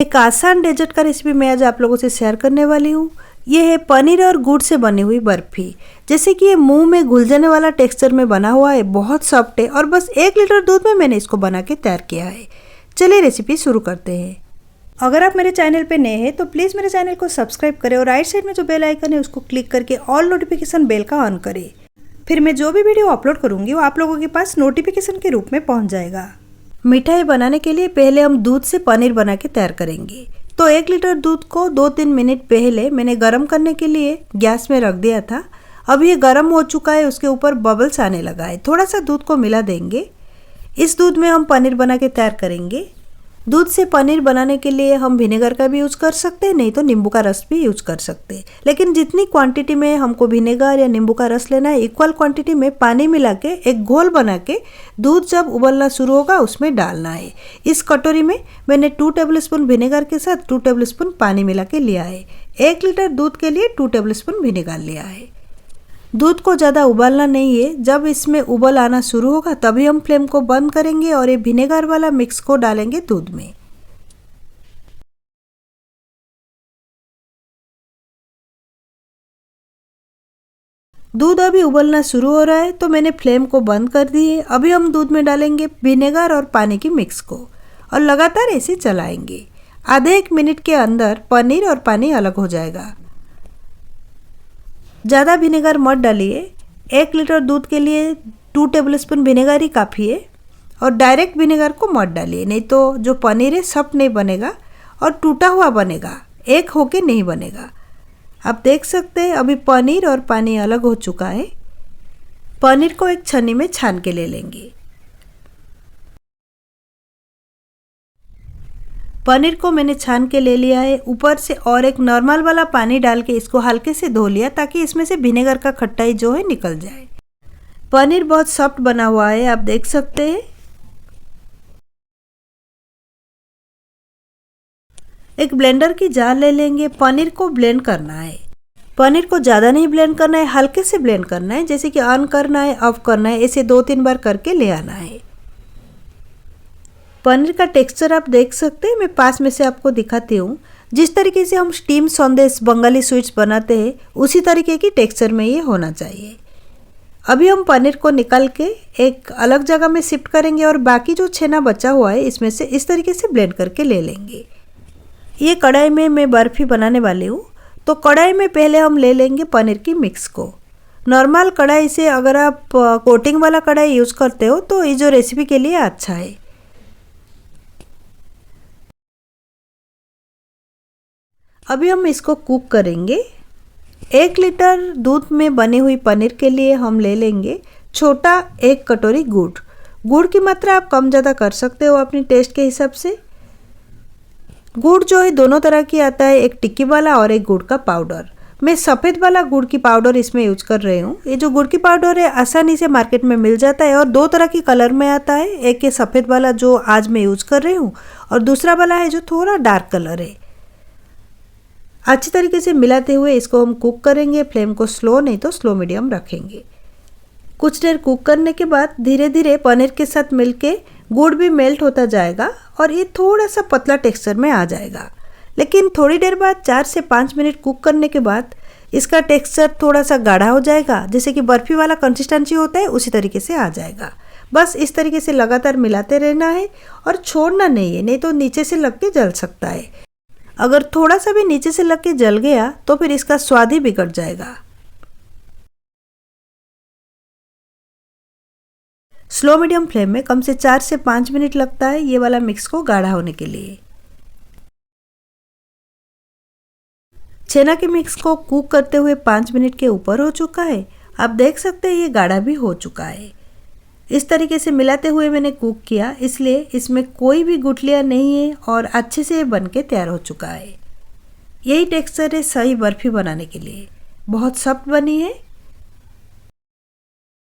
एक आसान डेजर्ट का रेसिपी मैं आज आप लोगों से शेयर करने वाली हूँ। ये है पनीर और गुड़ से बनी हुई बर्फी। जैसे कि ये मुंह में घुल जाने वाला टेक्सचर में बना हुआ है, बहुत सॉफ्ट है और बस 1 लीटर दूध में मैंने इसको बना के तैयार किया है। चलिए रेसिपी शुरू करते हैं। अगर आप मेरे चैनल पे नए हैं तो प्लीज़ मेरे चैनल को सब्सक्राइब करें और राइट साइड में जो बेल आइकन है उसको क्लिक करके ऑल नोटिफिकेशन बेल का ऑन करें। फिर मैं जो भी वीडियो अपलोड करूँगी वो आप लोगों के पास नोटिफिकेशन के रूप में पहुँच जाएगा। मिठाई बनाने के लिए पहले हम दूध से पनीर बना के तैयार करेंगे। तो 1 लीटर दूध को 2-3 मिनट पहले मैंने गर्म करने के लिए गैस में रख दिया था। अब ये गर्म हो चुका है, उसके ऊपर बबल्स आने लगा है। थोड़ा सा दूध को मिला देंगे। इस दूध में हम पनीर बना के तैयार करेंगे। दूध से पनीर बनाने के लिए हम विनेगर का भी यूज़ कर सकते हैं, नहीं तो नींबू का रस भी यूज़ कर सकते हैं। लेकिन जितनी क्वांटिटी में हमको विनेगर या नींबू का रस लेना है, इक्वल क्वांटिटी में पानी मिला के एक घोल बना के दूध जब उबलना शुरू होगा उसमें डालना है। इस कटोरी में मैंने 2 टेबलस्पून विनेगर के साथ 2 टेबलस्पून पानी मिला के लिया है। 1 लीटर दूध के लिए 2 टेबलस्पून विनेगर लिया है। दूध को ज़्यादा उबालना नहीं है। जब इसमें उबल आना शुरू होगा तभी हम फ्लेम को बंद करेंगे और ये विनेगर वाला मिक्स को डालेंगे दूध में। दूध अभी उबलना शुरू हो रहा है तो मैंने फ्लेम को बंद कर दी है। अभी हम दूध में डालेंगे विनेगर और पानी की मिक्स को और लगातार ऐसे चलाएंगे। आधे 1 मिनट के अंदर पनीर और पानी अलग हो जाएगा। ज़्यादा विनेगर मत डालिए। 1 लीटर दूध के लिए 2 टेबलस्पून विनेगर ही काफ़ी है और डायरेक्ट विनेगर को मत डालिए, नहीं तो जो पनीर है सॉफ्ट नहीं बनेगा और टूटा हुआ बनेगा, एक होके नहीं बनेगा। आप देख सकते हैं अभी पनीर और पानी अलग हो चुका है। पनीर को एक छन्नी में छान के ले लेंगे। पनीर को मैंने छान के ले लिया है। ऊपर से और एक नॉर्मल वाला पानी डाल के इसको हल्के से धो लिया ताकि इसमें से विनेगर का खट्टाई जो है निकल जाए। पनीर बहुत सॉफ्ट बना हुआ है, आप देख सकते हैं। एक ब्लेंडर की जार ले लेंगे। पनीर को ब्लेंड करना है। पनीर को ज़्यादा नहीं ब्लेंड करना है, हल्के से ब्लेंड करना है। जैसे कि ऑन करना है, ऑफ करना है, ऐसे 2-3 बार करके ले आना है। पनीर का टेक्सचर आप देख सकते हैं। मैं पास में से आपको दिखाती हूँ। जिस तरीके से हम स्टीम संदेश बंगाली स्वीट्स बनाते हैं उसी तरीके की टेक्सचर में ये होना चाहिए। अभी हम पनीर को निकाल के एक अलग जगह में शिफ्ट करेंगे और बाकी जो छेना बचा हुआ है इसमें से इस तरीके से ब्लेंड करके ले लेंगे। ये कढ़ाई में मैं बर्फ़ी बनाने वाली हूँ। तो कढ़ाई में पहले हम ले लेंगे पनीर की मिक्स को। नॉर्मल कढ़ाई से अगर आप कोटिंग वाला कढ़ाई यूज़ करते हो तो ये जो रेसिपी के लिए अच्छा है। अभी हम इसको कुक करेंगे। 1 लीटर दूध में बनी हुई पनीर के लिए हम ले लेंगे छोटा 1 कटोरी गुड़। गुड़ की मात्रा आप कम ज़्यादा कर सकते हो अपनी टेस्ट के हिसाब से। गुड़ जो है दोनों तरह की आता है, एक टिक्की वाला और एक गुड़ का पाउडर। मैं सफ़ेद वाला गुड़ की पाउडर इसमें यूज कर रही हूँ। ये जो गुड़ की पाउडर है आसानी से मार्केट में मिल जाता है और 2 तरह की कलर में आता है। एक ये सफ़ेद वाला जो आज मैं यूज कर रही हूँ और दूसरा वाला है जो थोड़ा डार्क कलर है। अच्छी तरीके से मिलाते हुए इसको हम कुक करेंगे। फ्लेम को स्लो नहीं तो स्लो मीडियम रखेंगे। कुछ देर कुक करने के बाद धीरे धीरे पनीर के साथ मिलके गुड़ भी मेल्ट होता जाएगा और ये थोड़ा सा पतला टेक्सचर में आ जाएगा। लेकिन थोड़ी देर बाद 4 से 5 मिनट कुक करने के बाद इसका टेक्सचर थोड़ा सा गाढ़ा हो जाएगा। जैसे कि बर्फ़ी वाला कंसिस्टेंसी होता है उसी तरीके से आ जाएगा। बस इस तरीके से लगातार मिलाते रहना है और छोड़ना नहीं है, नहीं तो नीचे से लग के जल सकता है। अगर थोड़ा सा भी नीचे से लग के जल गया तो फिर इसका स्वाद ही बिगड़ जाएगा। स्लो मीडियम फ्लेम में कम से 4 से 5 मिनट लगता है ये वाला मिक्स को गाढ़ा होने के लिए। छेना के मिक्स को कुक करते हुए 5 मिनट के ऊपर हो चुका है। आप देख सकते हैं ये गाढ़ा भी हो चुका है। इस तरीके से मिलाते हुए मैंने कुक किया, इसलिए इसमें कोई भी गुठलियाँ नहीं है और अच्छे से बन के तैयार हो चुका है। यही टेक्सचर है सही बर्फ़ी बनाने के लिए। बहुत सॉफ्ट बनी है।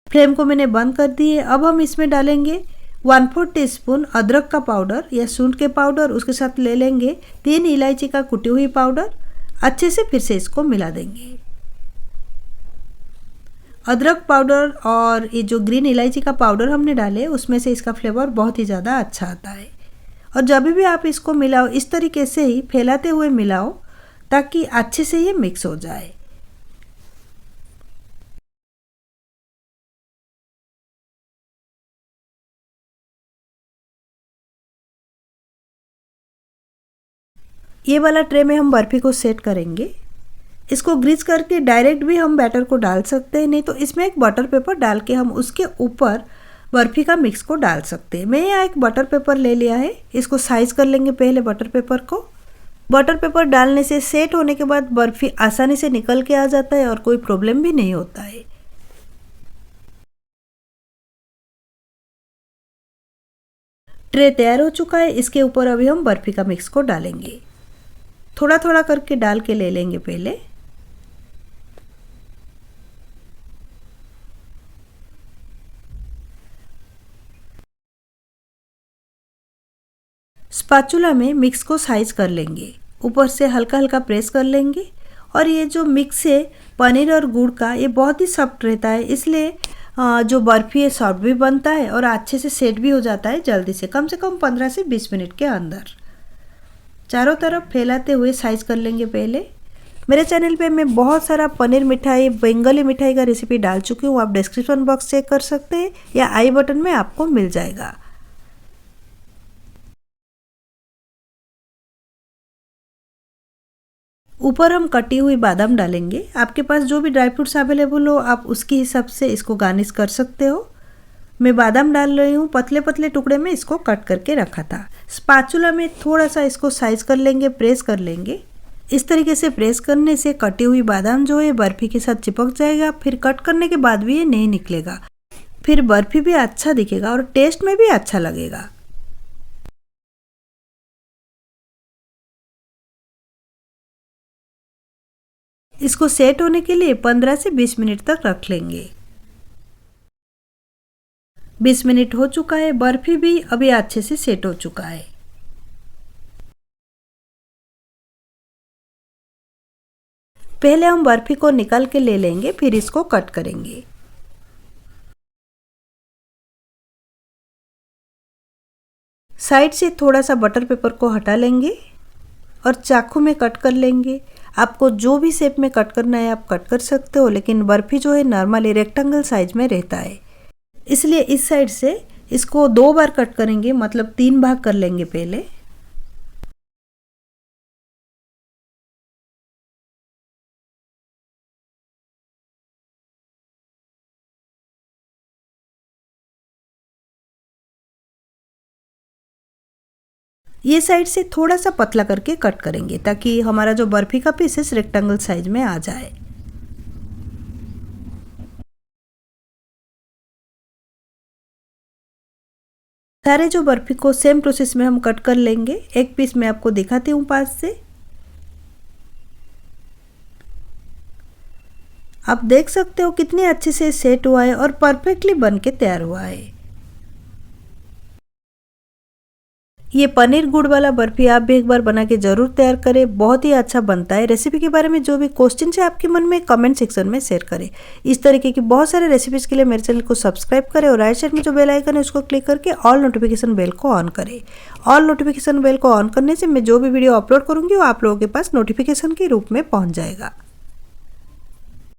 फ्लेम को मैंने बंद कर दी है। अब हम इसमें डालेंगे 1/4 टीस्पून अदरक का पाउडर या सूंठ के पाउडर। उसके साथ ले लेंगे 3 इलायची का कुटी हुई पाउडर। अच्छे से फिर से इसको मिला देंगे। अदरक पाउडर और ये जो ग्रीन इलायची का पाउडर हमने डाले उसमें से इसका फ्लेवर बहुत ही ज़्यादा अच्छा आता है। और जब भी आप इसको मिलाओ इस तरीके से ही फैलाते हुए मिलाओ ताकि अच्छे से ये मिक्स हो जाए। ये वाला ट्रे में हम बर्फी को सेट करेंगे। इसको ग्रीस करके डायरेक्ट भी हम बैटर को डाल सकते हैं, नहीं तो इसमें एक बटर पेपर डाल के हम उसके ऊपर बर्फी का मिक्स को डाल सकते हैं। मैं यहाँ एक बटर पेपर ले लिया है, इसको साइज कर लेंगे पहले बटर पेपर को। बटर पेपर डालने से सेट होने के बाद बर्फी आसानी से निकल के आ जाता है और कोई प्रॉब्लम भी नहीं होता है। ट्रे तैयार हो चुका है, इसके ऊपर अभी हम बर्फी का मिक्स को डालेंगे। थोड़ा थोड़ा करके डाल के ले लेंगे पहले। स्पैचुला में मिक्स को साइज कर लेंगे, ऊपर से हल्का हल्का प्रेस कर लेंगे। और ये जो मिक्स है पनीर और गुड़ का, ये बहुत ही सॉफ्ट रहता है, इसलिए जो बर्फ़ी है सॉफ्ट भी बनता है और अच्छे से सेट भी हो जाता है जल्दी से कम 15 से 20 मिनट के अंदर। चारों तरफ फैलाते हुए साइज कर लेंगे पहले। मेरे चैनल पे मैं बहुत सारा पनीर मिठाई, बंगाली मिठाई का रेसिपी डाल चुकी हूँ, आप डिस्क्रिप्शन बॉक्स चेक कर सकते हैं या आई बटन में आपको मिल जाएगा। ऊपर हम कटी हुई बादाम डालेंगे। आपके पास जो भी ड्राई फ्रूट्स अवेलेबल हो आप उसके हिसाब से इसको गार्निश कर सकते हो। मैं बादाम डाल रही हूँ, पतले पतले टुकड़े में इसको कट करके रखा था। स्पैचुला में थोड़ा सा इसको साइज कर लेंगे, प्रेस कर लेंगे। इस तरीके से प्रेस करने से कटी हुई बादाम जो है बर्फ़ी के साथ चिपक जाएगा, फिर कट करने के बाद भी ये नहीं निकलेगा, फिर बर्फ़ी भी अच्छा दिखेगा और टेस्ट में भी अच्छा लगेगा। इसको सेट होने के लिए 15 से 20 मिनट तक रख लेंगे। 20 मिनट हो चुका है, बर्फी भी अभी अच्छे से सेट हो चुका है। पहले हम बर्फी को निकाल के ले लेंगे, फिर इसको कट करेंगे। साइड से थोड़ा सा बटर पेपर को हटा लेंगे और चाकू में कट कर लेंगे। आपको जो भी शेप में कट करना है आप कट कर सकते हो, लेकिन बर्फी जो है नॉर्मली रेक्टेंगल साइज में रहता है, इसलिए इस साइड से इसको 2 बार कट करेंगे, मतलब 3 भाग कर लेंगे पहले। ये साइड से थोड़ा सा पतला करके कट करेंगे ताकि हमारा जो बर्फी का पीसेस रेक्टेंगल साइज में आ जाए। सारे जो बर्फी को सेम प्रोसेस में हम कट कर लेंगे। एक पीस मैं आपको दिखाती हूँ पास से। आप देख सकते हो कितने अच्छे से सेट हुआ है और परफेक्टली बन के तैयार हुआ है। ये पनीर गुड़ वाला बर्फी आप भी एक बार बना के ज़रूर तैयार करें, बहुत ही अच्छा बनता है। रेसिपी के बारे में जो भी क्वेश्चन है आपके मन में कमेंट सेक्शन में शेयर करें। इस तरीके की बहुत सारे रेसिपीज़ के लिए मेरे चैनल को सब्सक्राइब करें और राइट साइड में जो बेल आइकन है उसको क्लिक करके ऑल नोटिफिकेशन बेल को ऑन करें। ऑल नोटिफिकेशन बेल को ऑन करने से मैं जो भी वीडियो अपलोड करूँगी वो आप लोगों के पास नोटिफिकेशन के रूप में पहुँच जाएगा।